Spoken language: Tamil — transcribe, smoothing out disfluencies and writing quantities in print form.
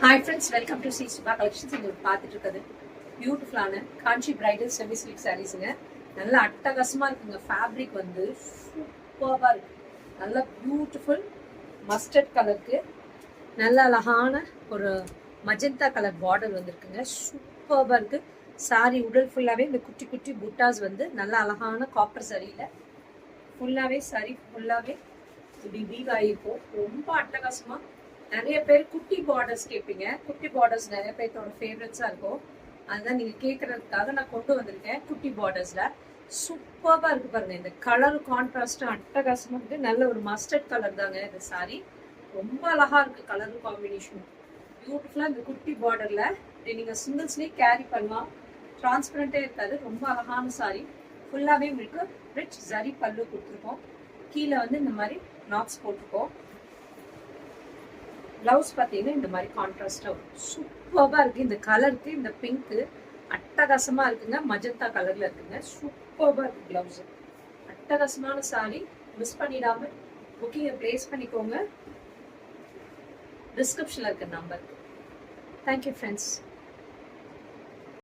ஹாய் ஃப்ரெண்ட்ஸ், வெல்கம் டு சி சுபா கலெக்ஷன்ஸ். உங்களுக்கு பார்த்துட்டு இருக்கிறது பியூட்டிஃபுல்லான காஞ்சி பிரைடல் செமி சில்க் சாரீஸுங்க. நல்லா அட்டகாசமாக இருக்குங்க. ஃபேப்ரிக் வந்து சூப்பராக இருக்கு. நல்லா பியூட்டிஃபுல் மஸ்டர்ட் கலருக்கு நல்ல அழகான ஒரு மஜந்தா கலர் பார்டர் வந்துருக்குங்க. சூப்பராக இருக்குது. சாரி உடல் ஃபுல்லாகவே இந்த குட்டி குட்டி புட்டாஸ் வந்து நல்ல அழகான காப்பர் சரியில் ஃபுல்லாகவே சாரி ஃபுல்லாகவே இப்படி வீவ் ஆகிருக்கும். ரொம்ப அட்டகாசமாக நிறைய பேர் குட்டி பார்டர்ஸ் கேட்பீங்க. குட்டி பார்டர்ஸ் நிறைய பேர்த்தோட ஃபேவரட்ஸாக இருக்கும். அதுதான் நீங்கள் கேட்குறதுக்காக நான் கொண்டு வந்திருக்கேன். குட்டி பார்டர்ஸில் சூப்பராக இருக்குது பாருங்கள். இந்த கலர் கான்ட்ராஸ்ட்டும் அட்டகாசமாக இருக்குது. நல்ல ஒரு மஸ்டர்ட் கலர் தாங்க இந்த சாரி. ரொம்ப அழகாக இருக்குது கலர் காம்பினேஷன். பியூட்டிஃபுல்லாக இந்த குட்டி பார்டரில் நீங்கள் சிங்கிள்ஸ்லேயே கேரி பண்ணலாம். டிரான்ஸ்பரண்ட்டே இருக்காது. ரொம்ப அழகான சாரி. ஃபுல்லாகவே உங்களுக்கு ரிச் ஜரி பல்லு கொடுத்துருக்கோம். கீழே வந்து இந்த மாதிரி நாட்ஸ் போட்டிருக்கோம். ப்ளவுஸ் பார்த்தீங்கன்னா இந்த மாதிரி கான்ட்ராஸ்டாக வரும். சூப்பராக இருக்குது. இந்த கலருக்கு இந்த பிங்க்கு அட்டகாசமாக இருக்குங்க. மஜந்தா கலரில் இருக்குங்க. சூப்பராக இருக்குது ப்ளவுஸு. அட்டகாசமான சாரி. மிஸ் பண்ணிடாமல் புக்கிங்கை ப்ளேஸ் பண்ணிக்கோங்க. டிஸ்கிரிப்ஷனில் இருக்க நம்பருக்கு. Thank you friends.